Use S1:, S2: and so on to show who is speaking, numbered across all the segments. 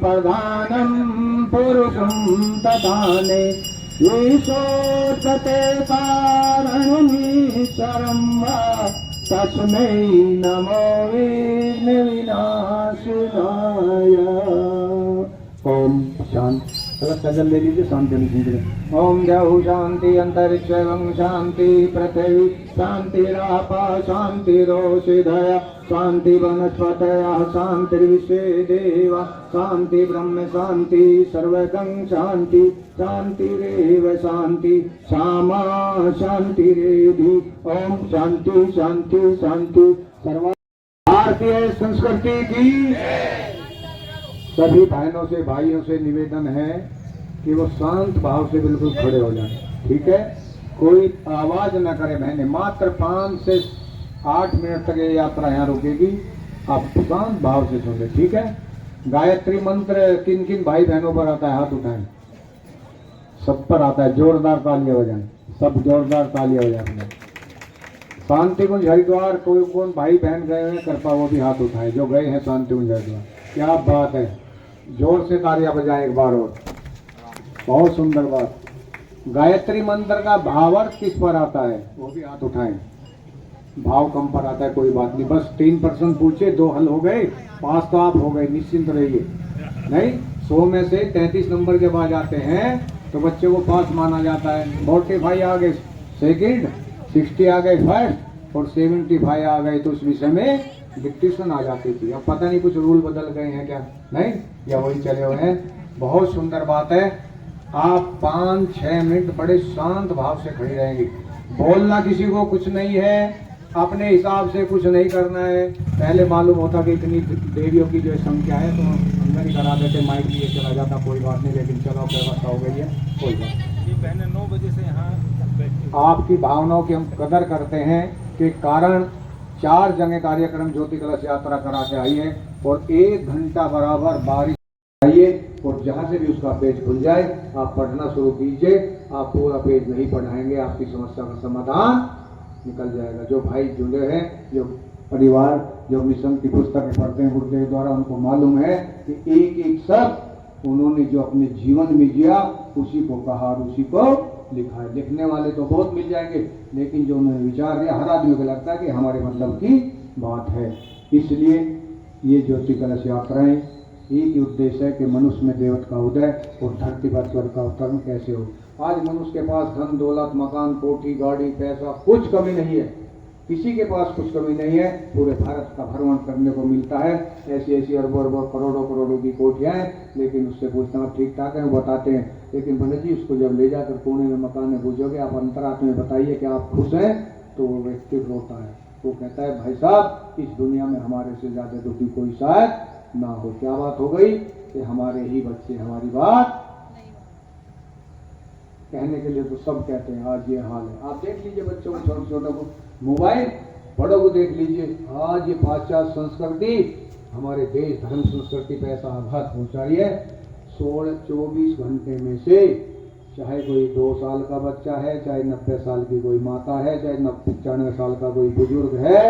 S1: प्रधानं पुरुषं तथाने ईशोचते कारणमीश्वरं वा तस्मै नमो विघ्नविनाशनाय। ओम शांति। सजल ले लीजिए, शांति लीजिए। ओम द्यौ शांति अंतरिक्षं शांति पृथ्वी शांतिरापा शांतिरोषधय शांति वनस्पतयः शांतिर्विश्वे देवा शांति ब्रह्म शांति सर्वगं शांति शांतिरेव शांति सामा शांतिरेधि। ओम शांति शांति शांति। सर्व भारतीय संस्कृति की सभी बहनों से भाइयों से निवेदन है कि वो शांत भाव से बिल्कुल खड़े हो जाएं, ठीक है। कोई आवाज न करे बहनें। मात्र 5 से 8 मिनट तक ये यात्रा यहाँ रुकेगी, आप शांत भाव से सुने, ठीक है। गायत्री मंत्र किन किन भाई बहनों पर आता है, हाथ उठाएं। सब पर आता है, जोरदार तालियां बजाएं, सब जोरदार तालियां बजाएं। शांति कुंज हरिद्वार कोई कौन भाई बहन गए हैं कृपा वो भी हाथ उठाए जो गए हैं शांति कुंज हरिद्वार। क्या बात है, जोर से तालियां बजाएं एक बार और। बहुत सुंदर बात। गायत्री मंत्र का भावार्थ किस पर आता है वो भी हाथ उठाएं। भाव कम पर आता है, कोई बात नहीं, बस 3% पूछे, 2 हल हो गए, 5 तो आप हो गए, निश्चिंत रहिए। नहीं 100 में से 33 नंबर जब आ जाते हैं तो बच्चे को पास माना जाता है। 45 आ गए सेकंड, 60 आ गए फर्स्ट और 75 आ गए तो उस विषय में डिक्टेशन आ जाती थी। अब पता नहीं कुछ रूल बदल गए हैं क्या, नहीं या वही चले हुए हैं। बहुत सुंदर बात है। आप 5-6 मिनट बड़े शांत भाव से खड़ी रहेंगी। बोलना किसी को कुछ नहीं है, अपने हिसाब से कुछ नहीं करना है। पहले मालूम होता कि इतनी देवियों की जो संख्या है तो अंदर ही करा देते, माइक लिए चला जाता, कोई बात नहीं, लेकिन चलो व्यवस्था हो गई है, कोई बात नहीं।
S2: पहले 9 बजे से यहाँ बैठी।
S1: आपकी भावनाओं की हम कदर करते हैं के कारण 4 जगह कार्यक्रम ज्योति कलश यात्रा करा के आई है और 1 घंटा बराबर बारिश आइए और जहाँ से भी उसका पेज खुल जाए आप पढ़ना शुरू कीजिए। आप पूरा पेज नहीं पढ़ाएंगे, आपकी समस्या का समाधान निकल जाएगा। जो भाई जुड़े हैं, जो परिवार जो मिशन की पुस्तक पढ़ते हैं गुरुदेव द्वारा, उनको मालूम है कि एक एक शब्द उन्होंने जो अपने जीवन में जिया उसी को कहा और उसी को लिखा है। लिखने वाले तो बहुत मिल जाएंगे, लेकिन जो उन्होंने विचार दिया हर आदमी को लगता है कि हमारे मतलब की बात है। इसलिए ये ज्योति कलश यात्राएं एक ही उद्देश्य है कि मनुष्य में देवत्व का उदय और धरती पर स्वर्ग का अवतरण कैसे हो। आज मनुष्य के पास धन दौलत मकान कोठी गाड़ी पैसा कुछ कमी नहीं है, किसी के पास कुछ कमी नहीं है। पूरे भारत का भ्रमण करने को मिलता है, ऐसी ऐसी अरबों अरबों करोड़ों करोड़ों की कोठियाँ हैं, लेकिन उससे पूछना आप ठीक ठाक है, वो बताते हैं। लेकिन पंडित जी उसको जब ले जाकर पुणे में मकान में पूछोगे आप अंतरात्मा में बताइए कि आप खुश हैं, तो वो व्यक्ति रोता है। वो कहता है भाई साहब इस दुनिया में हमारे से ज्यादा दुखी कोई शायद ना हो। क्या बात हो गई कि हमारे ही बच्चे हमारी बात कहने के लिए तो सब कहते हैं। आज ये हाल है, आप देख लीजिए बच्चों को, छोटे छोटों को मोबाइल, बड़ों को देख लीजिए। आज ये पाश्चात्य संस्कृति हमारे देश धर्म संस्कृति पे ऐसा आघात पहुंचा रही है। 16-24 घंटे में से चाहे कोई 2 साल का बच्चा है, चाहे 90 साल की कोई माता है, चाहे 95 साल का कोई बुजुर्ग है,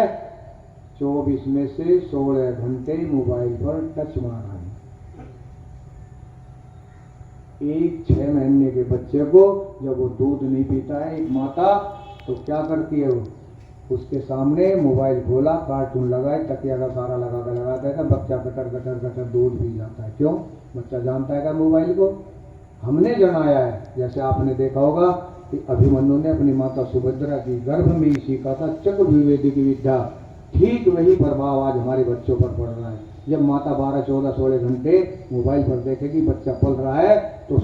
S1: 24 में से 16 घंटे मोबाइल पर टच मार रहा है। एक 6 महीने के बच्चे को जब वो दूध नहीं पीता है एक माता, तो क्या करती है वो, उसके सामने मोबाइल खोला, कार्टून लगाए, तकिया का सारा लगा देता, बच्चा कटर कटर कटर दूध पी जाता है। क्यों? बच्चा जानता है क्या मोबाइल को? हमने जनाया है। जैसे आपने देखा होगा कि अभिमन्यु ने अपनी माता सुभद्रा की गर्भ में ही सीखा था चक्रव्यूह की विद्या। ठीक वही प्रभाव आज हमारे बच्चों पर पड़ रहा है। जब माता 12, 14, 16 घंटे मोबाइल पर देखेगी, बच्चा पल रहा है, तो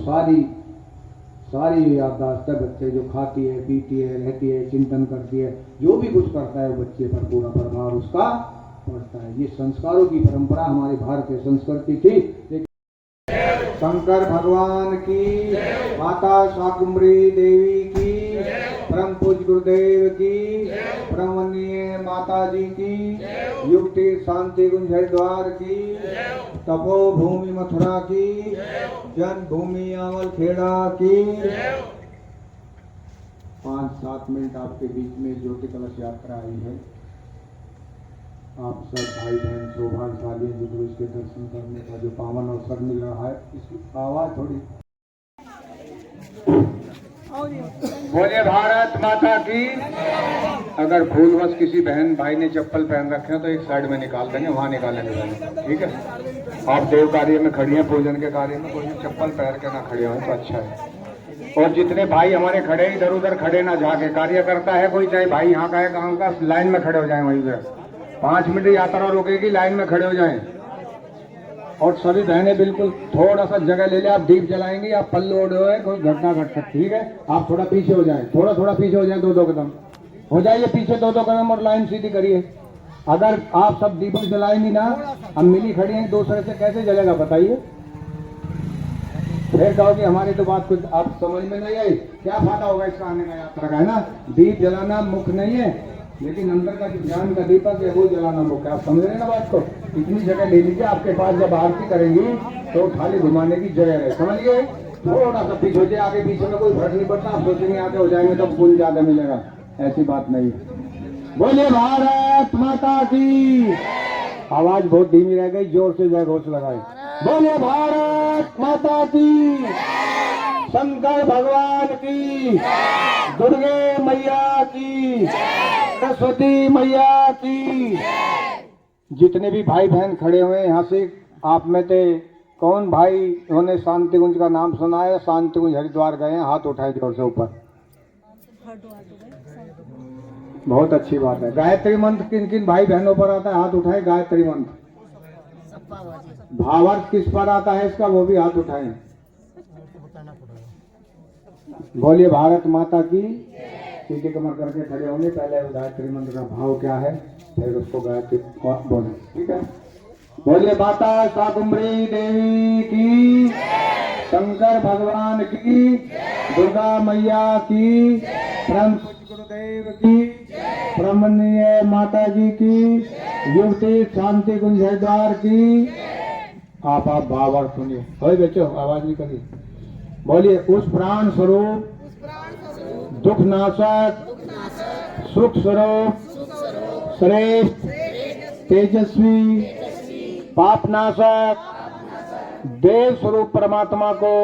S1: सारी याददाश्त है बच्चे जो खाती है पीती है रहती है चिंतन करती है, जो भी कुछ करता है बच्चे पर पूरा प्रभाव उसका पड़ता है। ये संस्कारों की परंपरा हमारी भारतीय संस्कृति थी। शंकर भगवान की, माता शाकुंभरी देवी की, परम पूज्य गुरुदेव की, परमवंदनीय माता जी की, युक्ति शांति कुंज हरिद्वार की, तपोभूमि मथुरा की, जन्मभूमि अमल खेड़ा की। 5-7 मिनट आपके बीच में ज्योति कलश यात्रा आई है। आप सब भाई बहन सौभाग्यशाली हैं जिनको इसके दर्शन करने का जो पावन अवसर मिल रहा है। इसकी आवाज़ थोड़ी बोले भारत माता की। अगर भूलवश किसी बहन भाई ने चप्पल पहन रखे हैं तो एक साइड में निकाल देंगे, वहाँ निकालेंगे पहले, ठीक है। आप देव कार्य में खड़ी हैं, पूजन के कार्य में, कोई चप्पल पहन के ना खड़े हो तो अच्छा है। और जितने भाई हमारे खड़े इधर उधर खड़े ना जाके, कार्य करता है कोई, चाहे भाई यहाँ का है कहाँ का, लाइन में खड़े हो जाए वहीं पर। 5 मिनट यात्रा रुकेगी, लाइन में खड़े हो जाएं। और सभी बहनें बिल्कुल थोड़ा सा जगह ले ले, आप दीप जलाएंगी, आप पल्लू ओढ़े हुए, कोई घटना घट सकती, ठीक है। आप थोड़ा पीछे हो जाएं, थोड़ा पीछे हो जाएं, 2-2 कदम हो जाइए पीछे, 2-2 कदम, और लाइन सीधी करिए। अगर आप सब दीपक जलाएंगी ना, हम मिली खड़ी हैं एक दूसरे से, कैसे जलेगा बताइए। फिर कहोगे हमारी तो बात कुछ आप समझ में नहीं आई, क्या फायदा होगा इसका आने का, यात्रा का, है ना। दीप जलाना मुख्य नहीं है, लेकिन अंदर का जो ज्ञान का दीपक है वो जलाना मुख्य है। आप समझ रहे हैं ना बात को। इतनी जगह ले लीजिए, आपके पास जब आरती करेंगी तो खाली घुमाने की जगह है, समझ गए। थोड़ा सा पीछे हो जाए, आगे पीछे में कोई फर्क नहीं पड़ता। आप सोचेंगे आगे हो जाएंगे तो फूल ज्यादा मिलेगा, ऐसी बात नहीं है। बोलिए भारत माता की। आवाज बहुत धीमी रह गई, जोर से जय घोष लगाए। बोलिए भारत माता की, शंकर भगवान की, दुर्गे मैया की, सरस्वती मैया की। जितने भी भाई बहन खड़े हुए यहाँ से, आप में से कौन भाई उन्होंने शांति कुंज का नाम सुना है? शांति कुंज हरिद्वार गए हैं, हाथ उठाए जोर से ऊपर। बहुत अच्छी बात है। गायत्री मंत्र किन किन भाई बहनों पर आता है? हाथ उठाए। गायत्री मंत्र भावार्थ किस पर आता है इसका? वो भी हाथ उठाए। बोलिए भारत माता की। सीधे कमर करके खड़े होंगे। पहले गायत्री मंत्र का भाव क्या है, फिर उसको गायत्री बोले, ठीक है। बोलिए माता शाकुंभरी देवी की, शंकर भगवान की, दुर्गा मैया की, परम गुरुदेव की, ब्रह्मण्य माता जी की, युवती शांति कुंज हरिद्वार की। आप भावार्थ सुनिए। हो बच्चों, आवाज नहीं करिए। बोलिए उस प्राण स्वरूप, दुख नाशक, सुख स्वरूप, श्रेष्ठ, तेजस्वी, पाप नाशक, देव स्वरूप परमात्मा को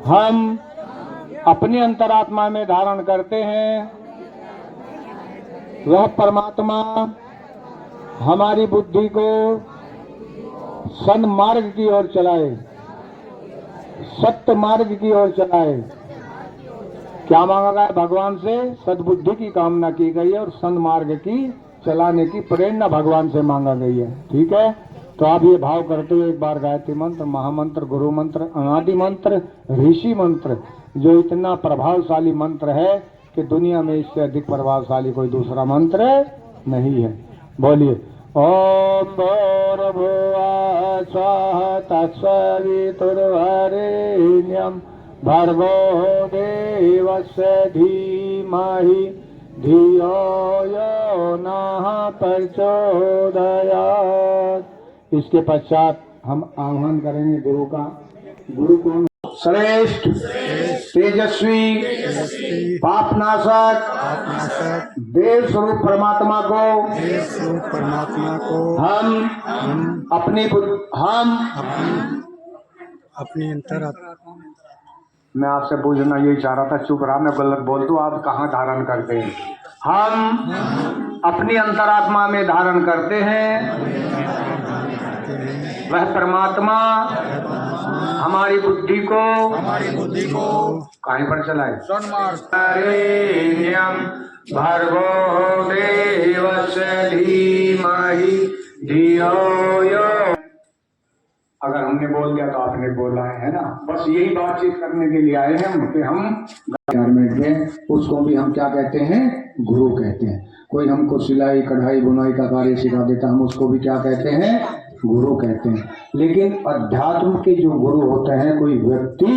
S1: हम अपनी अंतरात्मा में धारण करते हैं। वह परमात्मा हमारी बुद्धि को सन्मार्ग की ओर चलाए, सत्य मार्ग की ओर चलाए। क्या मांगा गया है भगवान से? सद्बुद्धि की कामना की गई है और सन्मार्ग की चलाने की प्रेरणा भगवान से मांगा गई है, ठीक है। तो आप ये भाव करते हुए एक बार गायत्री मंत्र, महामंत्र, गुरु मंत्र, अनादि मंत्र, ऋषि मंत्र, जो इतना प्रभावशाली मंत्र है कि दुनिया में इससे अधिक प्रभावशाली कोई दूसरा मंत्र नहीं है। बोलिए ओम भूर्भुवः स्वः तत्सवितुर्वरेण्यं भर्गो देवस्य धीमहि धियो यो नः प्रचोदयात्। इसके पश्चात हम आह्वान करेंगे गुरु का। गुरु कौन? श्रेष्ठ, तेजस्वी, पापनाशक, देव स्वरूप परमात्मा को हम अपनी अंतरात्मा। मैं आपसे पूछना यही चाह रहा था, चुप रहा, मैं गलत बोल दूं, आप कहाँ धारण करते हैं? हम अपनी अंतरात्मा में धारण करते हैं। वह परमात्मा हमारी बुद्धि को कहीं पर चलाए। भर्गो देवस्य धीमहि धियो यो। अगर हमने बोल दिया तो आपने बोला है ना। बस यही बातचीत करने के लिए आए हैं हम कि हम 4 मिनट में उसको भी हम क्या कहते हैं? गुरु कहते हैं। कोई हमको सिलाई कढ़ाई बुनाई का कार्य सिखा देता, हम उसको भी क्या कहते हैं? गुरु कहते हैं। लेकिन अध्यात्म के जो गुरु होते हैं, कोई व्यक्ति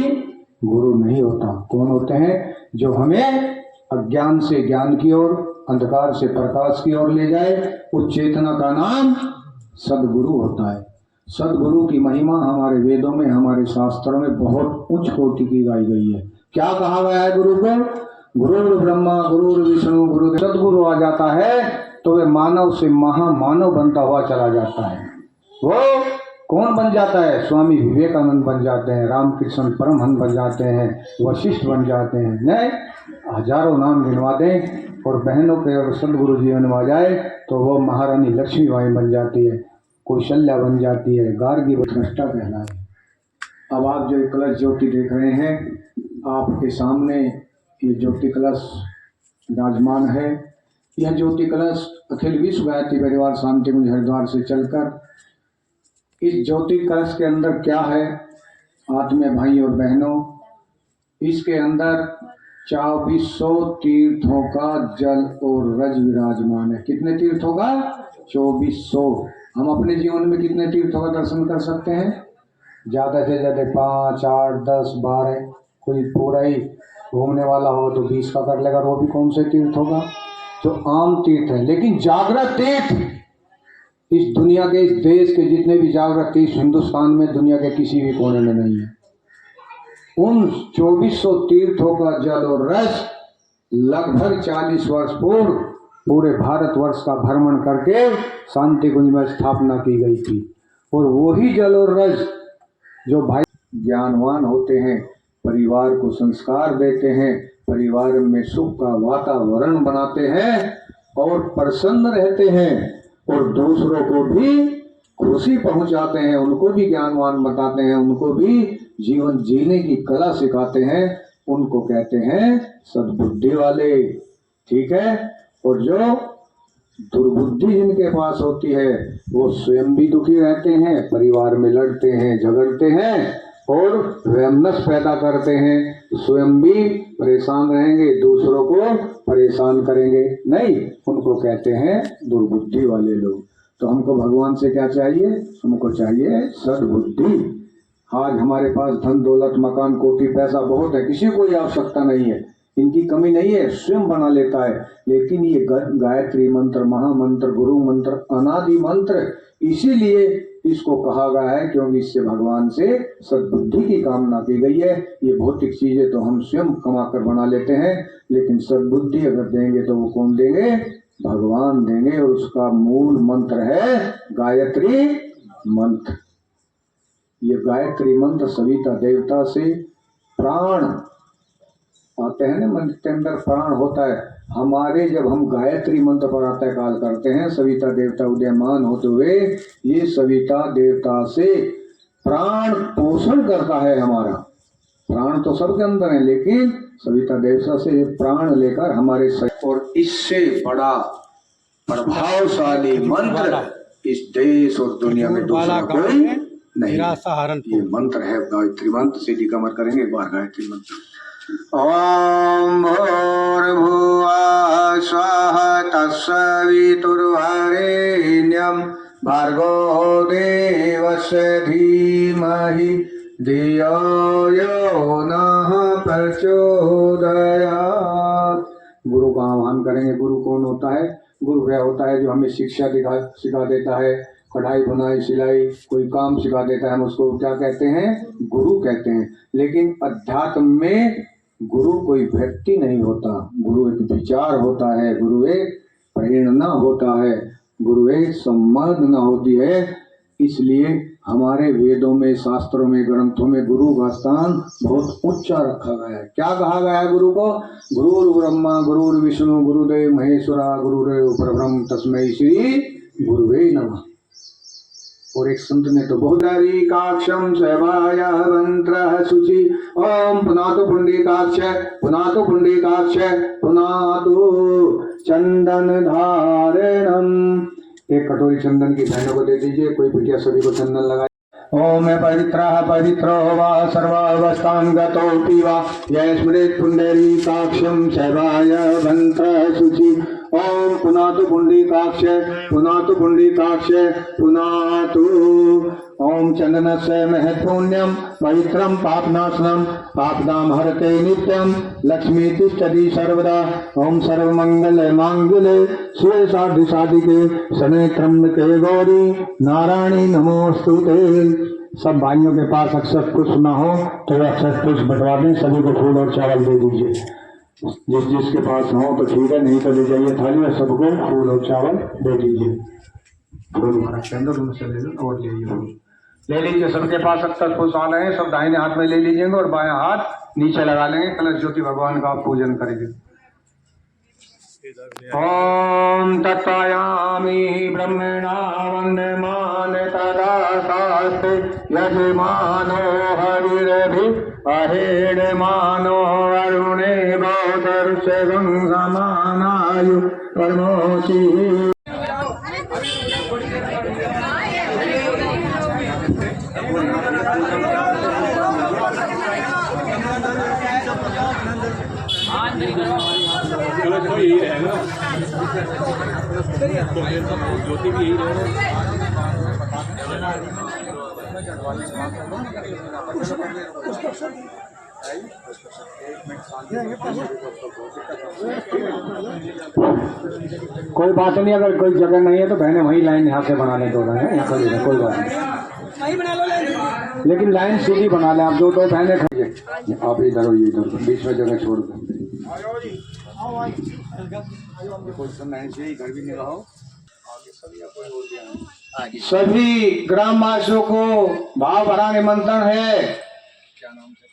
S1: गुरु नहीं होता। कौन होते हैं? जो हमें अज्ञान से ज्ञान की ओर, अंधकार से प्रकाश की ओर ले जाए। उस चेतना का नाम सदगुरु होता है। सदगुरु की महिमा हमारे वेदों में, हमारे शास्त्रों में बहुत उच्च कोटि की गाई गई है। क्या कहा गया है गुरु को? गुरु ब्रह्मा गुरु विष्णु गुरु। सदगुरु आ जाता है तो वह मानव से महामानव बनता हुआ चला जाता है। वो कौन बन जाता है? स्वामी विवेकानंद बन जाते हैं, रामकृष्ण परमहंस बन जाते हैं, वशिष्ठ बन जाते हैं। नहीं, हजारों नाम गिनवा दें और बहनों के अगर सदगुरु जी बनवा जाए तो वो महारानी लक्ष्मीबाई बन जाती है, कौशल्या बन जाती है, गार्गी वशिष्ठा कहलाए। अब आप जो कलश ज्योति देख रहे हैं, आपके सामने ये ज्योति कलश विराजमान है। यह ज्योति कलश अखिल विश्व गायत्री परिवार शांति कुंज हरिद्वार से चलकर इस ज्योति कलश के अंदर क्या है, आत्मीय भाई और बहनों, इसके अंदर 2400 तीर्थों का जल और रज विराजमान है। कितने तीर्थों का? 2400। हम अपने जीवन में कितने तीर्थों का दर्शन कर सकते हैं? ज़्यादा से ज़्यादा 5, 8, 10, 12। कोई पूरा ही घूमने वाला हो तो 20 का कर लेगा। वो भी कौन से तीर्थ होगा? जो आम तीर्थ है। लेकिन जागृत तीर्थ इस दुनिया के, इस देश के जितने भी जागृत तीर्थ हिंदुस्तान में दुनिया के किसी भी कोने में नहीं है। उन 2400 तीर्थों का जल और रस लगभग 40 वर्ष पूर्व पूरे भारतवर्ष का भ्रमण करके शांति कुंज में स्थापना की गई थी। और वही जल और रस जो भाई ज्ञानवान होते हैं, परिवार को संस्कार देते हैं, परिवार में सुख का वातावरण बनाते हैं और प्रसन्न रहते हैं और दूसरों को भी खुशी पहुंचाते हैं, उनको भी ज्ञानवान बताते हैं, उनको भी जीवन जीने की कला सिखाते हैं, उनको कहते हैं सद्बुद्धि वाले। ठीक है। और जो दुर्बुद्धि जिनके पास होती है वो स्वयं भी दुखी रहते हैं, परिवार में लड़ते हैं, झगड़ते हैं और वैमनस्य पैदा करते हैं, स्वयं भी परेशान रहेंगे, दूसरों को परेशान करेंगे। नहीं, उनको कहते हैं दुर्बुद्धि वाले लोग। तो हमको भगवान से क्या चाहिए? हमको चाहिए सद्बुद्धि। आज हमारे पास धन दौलत मकान कोटी पैसा बहुत है, किसी को आवश्यकता नहीं है, इनकी कमी नहीं है, स्वयं बना लेता है। लेकिन ये गायत्री मंत्र, महामंत्र, गुरु मंत्र, अनादि मंत्र, इसीलिए इसको कहा गया है क्योंकि इससे भगवान से सद्बुद्धि की कामना की गई है। ये भौतिक चीजें तो हम स्वयं कमा कर बना लेते हैं, लेकिन सद्बुद्धि अगर देंगे तो वो कौन देंगे? भगवान देंगे। और उसका मूल मंत्र है गायत्री मंत्र। ये गायत्री मंत्र सविता देवता से प्राण आते हैं ना, मंत्र के अंदर प्राण होता है हमारे। जब हम गायत्री मंत्र प्रातः काल करते हैं, सविता देवता उदयमान होते हुए, ये सविता देवता से प्राण पोषण करता है हमारा। प्राण तो सबके अंदर है, लेकिन सविता देवता से प्राण लेकर हमारे और इससे बड़ा प्रभावशाली मंत्र इस देश और दुनिया में दूसरा कोई नहीं। ये मंत्र है गायत्री मंत्र। सीधी कमर करेंगे एक बार गायत्री मंत्र। ओम भूर्भुवः स्वः तत्सवितुर्वरेण्यं भर्गो देवस्य धीमहि धियो यो नः प्रचोदयात्। गुरु का आह्वान करेंगे। गुरु कौन होता है? गुरु वह होता है जो हमें शिक्षा सिखा देता है, कढ़ाई बुनाई सिलाई कोई काम सिखा देता है, हम उसको क्या कहते हैं? गुरु कहते हैं। लेकिन अध्यात्म में गुरु कोई व्यक्ति नहीं होता, गुरु एक विचार होता है, गुरु एक प्रेरणा होता है, गुरु एक संवेदना होती है। इसलिए हमारे वेदों में, शास्त्रों में, ग्रंथों में गुरु का स्थान बहुत ऊंचा रखा गया है। क्या कहा गया है गुरु को? गुरुर् ब्रह्मा गुरुर् विष्णु गुरुदेव महेश्वरा गुरुदेव परब्रह्म तस्मै श्री गुरुवे नमः। और एक संत ने तो बहुत काक्षम सेवाय मंत्र शुचि ओम पुनातु पुंडीकाक्ष पुनातु पुंडीकाक्ष पुनातु चंदन धारणम। एक कटोरी चंदन की बहनों को दे दीजिए, कोई बिटिया सभी को चंदन लगाए। ओम पवित्रः पवित्रो वा सर्वावस्थां गतोऽपि वा यः स्मरेत् पुण्डरीकाक्षं सेवाय मंत्र शुचि ओम पुनातु पुंडीकाक्ष पुनातु पुंडीकाक्ष पुनातु। ओम चंदनस्य महत्पुण्यं पवित्रं पापनाशनं पापदां हरते नित्यं लक्ष्मी तिष्ठति सर्वदा। ओम सर्वमंगल मांगल्ये शिवे साधु साधिके शरण्ये त्र्यंबके गौरी नारायणी नमोस्तुते। सब भाइयों के पास अक्षत पुष्प ना हो तो अक्षत पुष्प बंटवा दें, सभी को फूल और चावल दे दीजिए। जिसके पास हो तो ठीक है, नहीं तो ले जाइए थाली में, सबको फूल और चावल दे दीजिए। फूल महाराज के अंदर उनसे ले लो और ले लीजिए, ले लीजिए। सबके पास 70 फूल आ रहे हैं, सब दाहिने हाथ में ले लीजिएगा और बाएं हाथ नीचे लगा लेंगे। कलश ज्योति भगवान का आप पूजन करेंगे। ओम तत्तायामि ब्रह्मणा वन्दमान तदा शास्त्रे यजमानो हरिरभि अहेडमानो अरुणे बौद्धर्षगं समानायु कर्मोषि।
S2: चलो तो यही रहेगा, ज्योति भी यही रहेगा।
S1: कोई बात नहीं, अगर कोई जगह नहीं है तो बहने वही लाइन यहाँ से बना लें, दो लाइन यहाँ खड़ी है, कोई बात नहीं, लेकिन लाइन सीधी बना लें आप। दो बहने खड़ी है, आप इधर हो, इधर बीच में जगह छोड़ दो। घर भी नहीं रहो। सभी ग्रामवासियों को भाव भरा निमंत्रण है। क्या नाम से?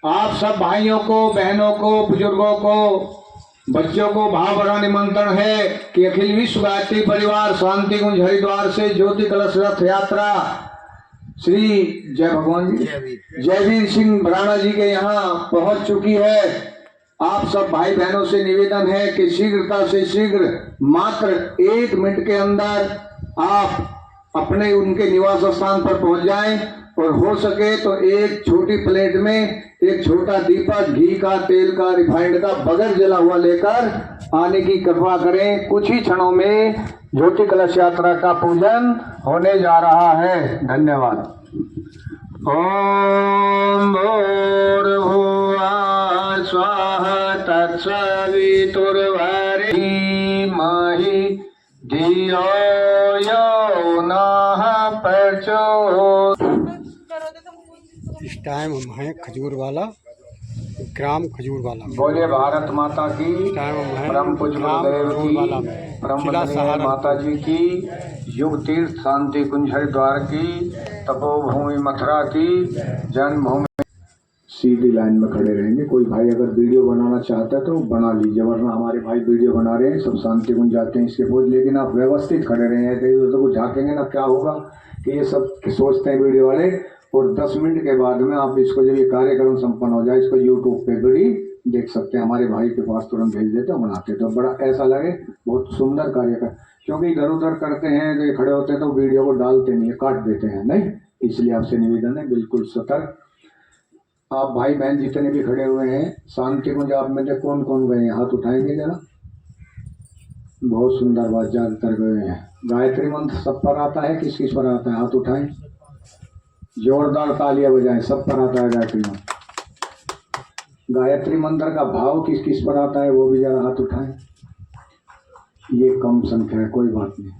S1: आप सब भाइयों को, बहनों को, बुजुर्गों को, बच्चों को भाव भरा निमंत्रण है कि अखिल विश्व गायत्री परिवार शांति कुंज हरिद्वार से ज्योति कलश रथ यात्रा श्री जय भगवान जी जयवीर सिंह राणा जी के यहाँ पहुंच चुकी है। आप सब भाई बहनों से निवेदन है कि शीघ्रता से शीघ्र, मात्र 1 मिनट के अंदर आप अपने उनके निवास स्थान पर पहुंच जाएं और हो सके तो एक छोटी प्लेट में एक छोटा दीपक घी का, तेल का, रिफाइंड का बगैर जला हुआ लेकर आने की कृपा करें। कुछ ही क्षणों में ज्योति कलश यात्रा का पूजन होने जा रहा है। धन्यवाद। ओम भूर्भुवः स्वः तत्सवितुर्वरेण्यं धियो यो नः प्रचोदयात्।
S3: इस टाइम हम हैं खजूरवाला, ग्राम खजूरवाला।
S1: बोले भारत माता की, परम पूज्य गुरुदेव की, परम पूज्य माता जी की, युग तीर्थ शांति कुंज हरिद्वार की, तपोभूमि मथुरा की, जन्मभूमि। सीधी लाइन में खड़े रहेंगे। कोई भाई अगर वीडियो बनाना चाहता है तो बना लीजिए, वरना हमारे भाई वीडियो बना रहे हैं, सब शांति कुंज जाते हैं इसके पूज। लेकिन आप व्यवस्थित खड़े रहे हैं, तो कुछ झाकेंगे ना, क्या होगा कि ये सब सोचते हैं वीडियो वाले, और 10 मिनट के बाद में आप इसको, जब ये कार्यक्रम संपन्न हो जाए, इसको यूट्यूब पे भी देख सकते हैं। हमारे भाई के पास तुरंत भेज देते हैं, बनाते तो बड़ा ऐसा लगे बहुत सुंदर कार्यक्रम। क्योंकि इधर उधर करते हैं तो ये खड़े होते हैं तो वीडियो को डालते नहीं है, काट देते हैं, नहीं। इसलिए आपसे निवेदन है, बिल्कुल सतर्क। आप भाई बहन जितने भी खड़े हुए हैं, शांति कुंज आप में से कौन कौन गए हैं, हाथ उठाएंगे जरा। बहुत सुंदर बात, ज्यादातर गए हैं। गायत्री मंत्र सब पर आता है, किस किस पर आता है, हाथ उठाएं, जोरदार तालियां बजाएं। सब पर आता है गायत्री मंत्र। गायत्री मंत्र का भाव किस किस पर आता है, वो भी जरा हाथ उठाएं। ये कम संख्या है, कोई बात नहीं।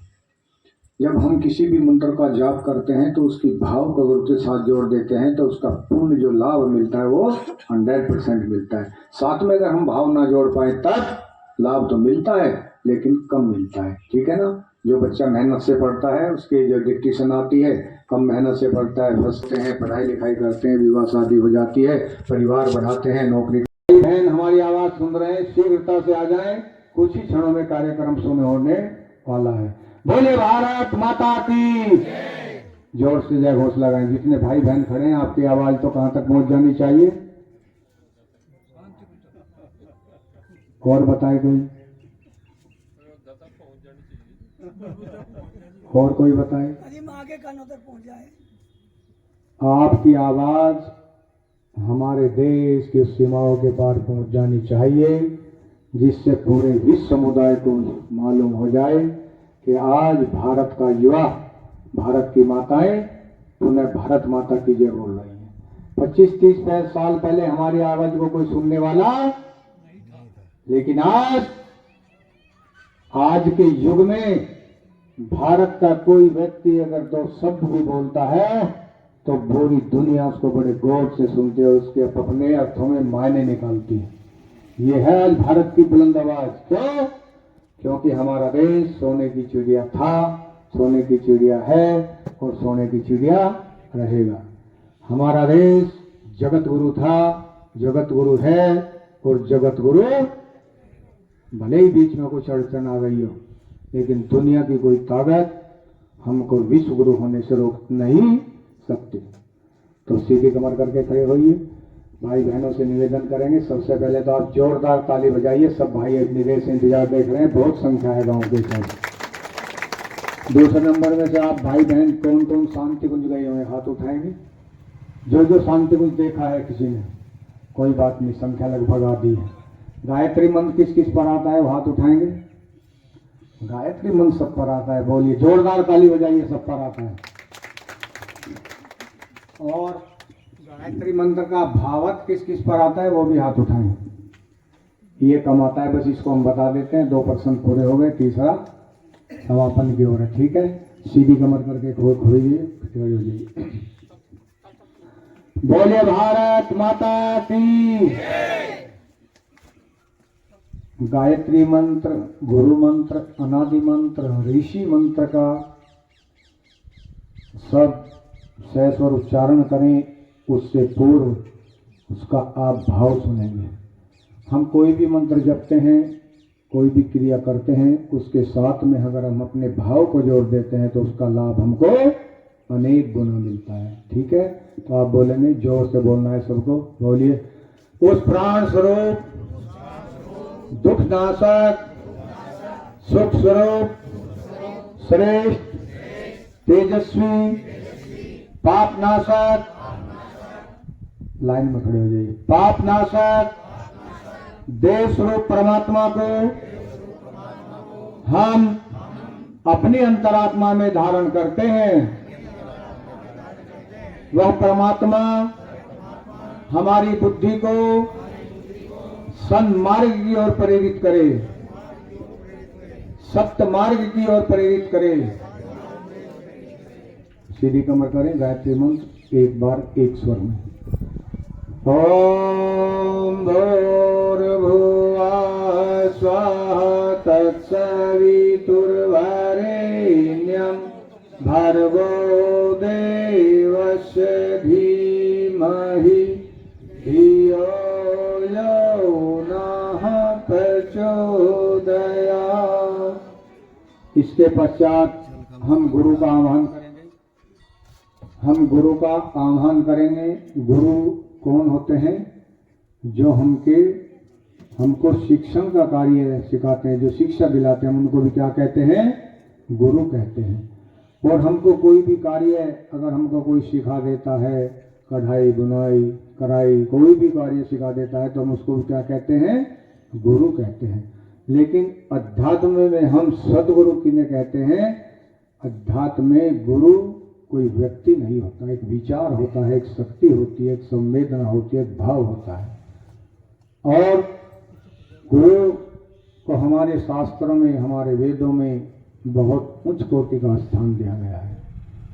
S1: जब हम किसी भी मंत्र का जाप करते हैं तो उसकी भाव को अगर उसके साथ जोड़ देते हैं तो उसका पूर्ण जो लाभ मिलता है वो 100% मिलता है। साथ में अगर हम भाव ना जोड़ पाए तब लाभ तो मिलता है लेकिन कम मिलता है, ठीक है ना। जो बच्चा मेहनत से पढ़ता है उसकी जो डिक्टेशन आती है, कम मेहनत से पढ़ता है, फंसते हैं, पढ़ाई लिखाई करते हैं, विवाह शादी हो जाती है, परिवार बढ़ाते हैं, नौकरी। बहन हमारी आवाज सुन रहे हैं, शीघ्रता से आ जाएं, कुछ ही क्षणों में कार्यक्रम शुरू होने वाला है। बोले भारत माता की, जोर से जय घोष लगाएं। जितने भाई बहन खड़े हैं, आपकी आवाज तो कहां तक पहुंच जानी चाहिए, और बताए कोई, और कोई बताए,
S4: आगे कानों तक पहुंच जाए।
S1: आपकी आवाज हमारे देश की सीमाओं के पार पहुंच जानी चाहिए, जिससे पूरे विश्व समुदाय को मालूम हो जाए कि आज भारत का युवा, भारत की माताएं पुनः भारत माता की जय बोल रही हैं। 25-30 साल पहले हमारी आवाज को कोई सुनने वाला लेकिन आज के युग में भारत का कोई व्यक्ति अगर 2 शब्द भी बोलता है तो पूरी दुनिया उसको बड़े गौर से सुनती है, उसके अपने अर्थों में मायने निकालती है। ये है आज भारत की बुलंद आवाज। क्यों? क्योंकि हमारा देश सोने की चिड़िया था, सोने की चिड़िया है और सोने की चिड़िया रहेगा। हमारा देश जगत गुरु था, जगत गुरु है और जगत गुरु भले ही बीच में कुछ अड़चन आ गई हो, लेकिन दुनिया की कोई ताकत हमको विश्व गुरु होने से रोक नहीं सकती। तो सीधी कमर करके खड़े होइए। भाई बहनों से निवेदन करेंगे, सबसे पहले तो आप जोरदार ताली बजाइए। सब भाई अपनी देर से इंतजार देख रहे हैं, बहुत संख्या है गांव के साथ। दूसरे नंबर में से आप भाई बहन कौन कौन शांति कुंज गए हुए हाथ उठाएंगे। जो जो शांति कुंज देखा है किसी ने, कोई बात नहीं, संख्या लगभग आधी है। गायत्री मंत्र किस किस पर आता है वो हाथ उठाएंगे। गायत्री मंत्र सब पर आता है, बोलिए जोरदार ताली बजाइए, सब पर आता है। और गायत्री मंत्र का भावार्थ किस किस पर आता है वो भी हाथ उठाएंगे। ये कम आता है, बस इसको हम बता देते हैं। 2% पूरे हो गए, तीसरा समापन की ओर है। ठीक है, सीधी कमर करके खोलिए, खड़े हो जाइए। बोले भारत माता की। गायत्री मंत्र, गुरु मंत्र, अनादि मंत्र, ऋषि मंत्र का सब सहस्वर उच्चारण करें, उससे पूर्व उसका आप भाव सुनेंगे। हम कोई भी मंत्र जपते हैं, कोई भी क्रिया करते हैं, उसके साथ में अगर हम अपने भाव को जोड़ देते हैं तो उसका लाभ हमको अनेक गुना मिलता है। ठीक है, तो आप बोलेंगे, जोर से बोलना है सबको। बोलिए, उस प्राण स्वरूप, दुख नाशक, सुख स्वरूप, श्रेष्ठ, तेजस्वी, पाप नाशक, लाइन में खड़े हो जाइए, पाप नाशक देव स्वरूप परमात्मा को हम अपनी अंतरात्मा में धारण करते हैं। वह परमात्मा हमारी बुद्धि को सन्मार्ग की ओर प्रेरित करे, सत्य मार्ग की ओर प्रेरित करे। सीधी कमर करें, गायत्री मंत्र एक बार एक स्वर में। ओम भूर्भुवः स्वः तत्सवितुर्वरेण्यं भर्गो देवस्य धीमहि धियो यो नः प्रचोदयात्। इसके पश्चात हम गुरु का आह्वान करेंगे। हम गुरु का आह्वान करेंगे। गुरु कौन होते हैं? जो हमको शिक्षण का कार्य सिखाते हैं, जो शिक्षा दिलाते हैं, उनको भी क्या कहते हैं? गुरु कहते हैं। और हमको कोई भी कार्य अगर हमको कोई सिखा देता है, कढ़ाई बुनाई कढ़ाई कोई भी कार्य सिखा देता है, तो हम उसको क्या कहते हैं? गुरु कहते हैं। लेकिन अध्यात्म में हम सदगुरु किन्हें कहते हैं? अध्यात्म में गुरु कोई व्यक्ति नहीं होता, एक विचार होता है, एक शक्ति होती है, एक संवेदना होती है, एक भाव होता है। और गुरु को हमारे शास्त्रों में, हमारे वेदों में बहुत उच्च कोटि का स्थान दिया गया है।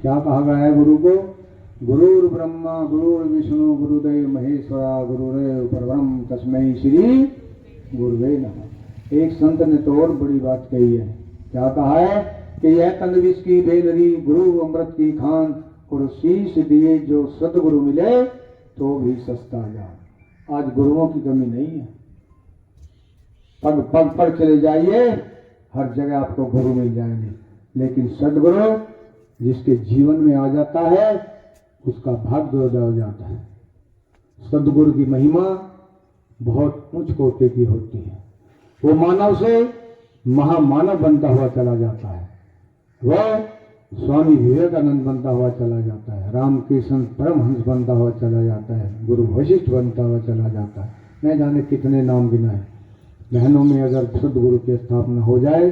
S1: क्या कहा गया है गुरु को? गुरुर् ब्रह्मा गुरुर्विष्णु गुरुदेव महेश्वरा गुरुरेव परब्रह्म तस्मै श्री गुरुवे नमः। एक संत ने तो और बड़ी बात कही है। क्या कहा है कि यह तन विष की बेलरी, गुरु अमृत की खान, और शीश दिए जो सदगुरु मिले तो भी सस्ता जान। आज गुरुओं की कमी नहीं है। पग पग पर चले जाइए, हर जगह आपको गुरु मिल जाएंगे। लेकिन सदगुरु जिसके जीवन में आ जाता है, उसका भाग्योदय हो जाता है। सदगुरु की महिमा बहुत उच्च कोटि की होती है। वो मानव से महामानव बनता हुआ चला जाता है। वह स्वामी विवेकानंद बनता हुआ चला जाता है, रामकृष्ण परमहंस बनता हुआ चला जाता है, गुरु वशिष्ठ बनता हुआ चला जाता है। न जाने कितने नाम गिनाए। बहनों में अगर सदगुरु की स्थापना हो जाए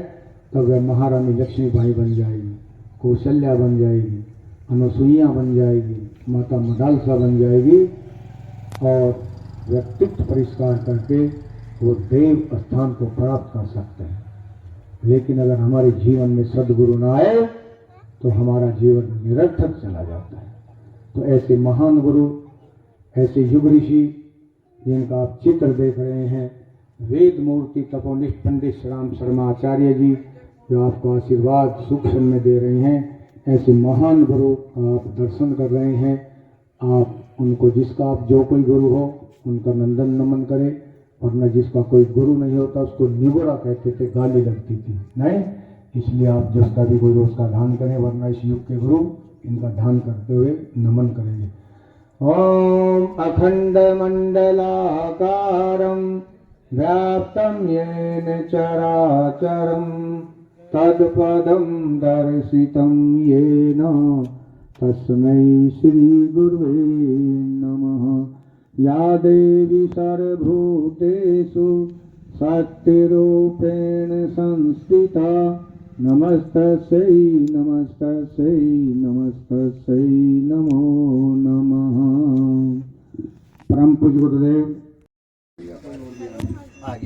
S1: तो वह महारानी लक्ष्मीबाई बन जाएगी, कौशल्या बन जाएगी, अनुसुईया बन जाएगी, माता मदालसा बन जाएगी, और व्यक्तित्व परिष्कार करके वो देव स्थान को प्राप्त कर सकते हैं। लेकिन अगर हमारे जीवन में सद्गुरु ना आए तो हमारा जीवन निरर्थक चला जाता है। तो ऐसे महान गुरु, ऐसे युग ऋषि जिनका आप चित्र देख रहे हैं, वेद मूर्ति तपोनिष्ठ पंडित श्री राम शर्मा आचार्य जी, जो आपको आशीर्वाद सुख समय दे रहे हैं, ऐसे महान गुरु आप दर्शन कर रहे हैं। आप उनको, जिसका आप जो कोई गुरु हो उनका नंदन नमन करें, वरना जिसका कोई गुरु नहीं होता उसको निगोरा कहते थे, गाली लगती थी नहीं। इसलिए आप जिसका भी गुरु उसका ध्यान करें, वरना इस युग के गुरु इनका ध्यान करते हुए नमन करेंगे। ओम अखंड मंडलाकारं व्याप्तं येन चराचरं तत्पदं दर्शितं येन तस्मै श्री गुरुवे नमः। या देवी सर्वभूतेषु शक्तिरूपेण संस्थिता नमस्तस्यै नमस्तस्यै नमस्तस्यै नमो नमः। परम पूज्य गुरुदेव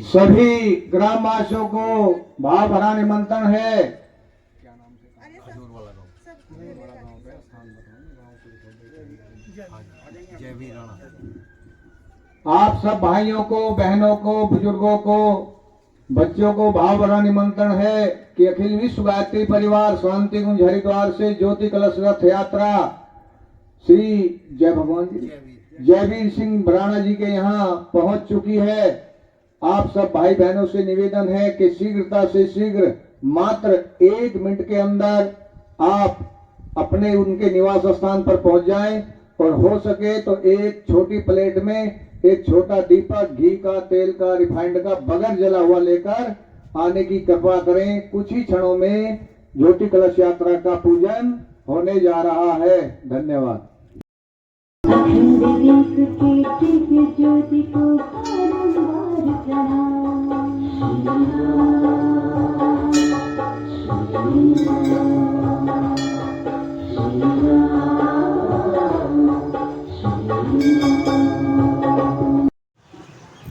S1: सभी ग्रामवासियों को भाव भरा निमंत्रण है। आप सब भाइयों को, बहनों को, बुजुर्गों को, बच्चों को भाव भरा निमंत्रण है कि अखिल विश्व गायत्री परिवार शांति कुंज हरिद्वार से ज्योति कलश रथ यात्रा श्री जय भगवान जी जयवीर सिंह भराणा जी के यहाँ पहुंच चुकी है। आप सब भाई बहनों से निवेदन है कि शीघ्रता से शीघ्र, मात्र 1 मिनट के अंदर आप अपने उनके निवास स्थान पर पहुंच जाएं, और हो सके तो एक छोटी प्लेट में एक छोटा दीपक घी का, तेल का, रिफाइंड का बगैर जला हुआ लेकर आने की कृपा करें। कुछ ही क्षणों में ज्योति कलश यात्रा का पूजन होने जा रहा है। धन्यवाद।
S5: ज्योति को बारंबार प्रणाम।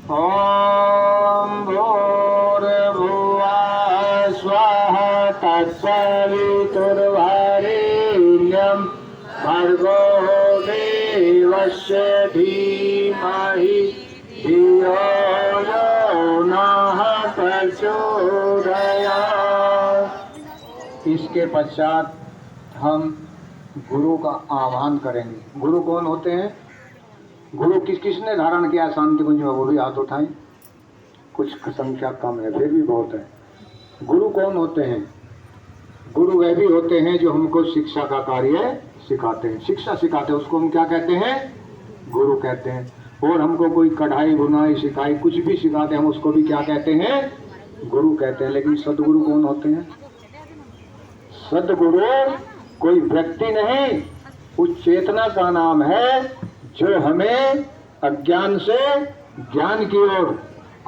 S1: ओम भूर्भुवः स्वः तत्सवितुर्वरेण्यं भर्गो देवस्य धीमहि धियो यो नः प्रचोदयात्। इसके पश्चात हम गुरु का आह्वान करेंगे। गुरु कौन होते हैं? गुरु किसने धारण किया शांति कुंज में? वो भी हाथ उठाएं। कुछ संख्या कम है, फिर भी बहुत है। गुरु कौन होते हैं? गुरु वह भी होते हैं जो हमको शिक्षा का कार्य सिखाते हैं। शिक्षा सिखाते हैं उसको हम क्या कहते हैं? गुरु कहते हैं। और हमको कोई कढ़ाई बुनाई सिखाई, कुछ भी सिखाते हैं, हम उसको भी क्या कहते हैं? गुरु कहते हैं। लेकिन सदगुरु कौन होते हैं? सदगुरु कोई व्यक्ति नहीं, उस चेतना का नाम है जो हमें अज्ञान से ज्ञान की ओर,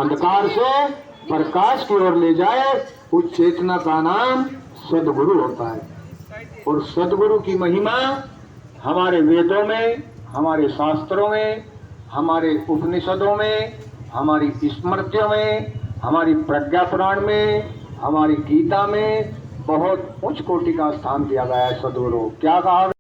S1: अंधकार से प्रकाश की ओर ले जाए। उस चेतना का नाम सदगुरु होता है। और सदगुरु की महिमा हमारे वेदों में, हमारे शास्त्रों में, हमारे उपनिषदों में, हमारी स्मृतियों में, हमारी प्रज्ञा पुराण में, हमारी गीता में बहुत उच्च कोटि का स्थान दिया गया है। सदगुरु क्या कहा?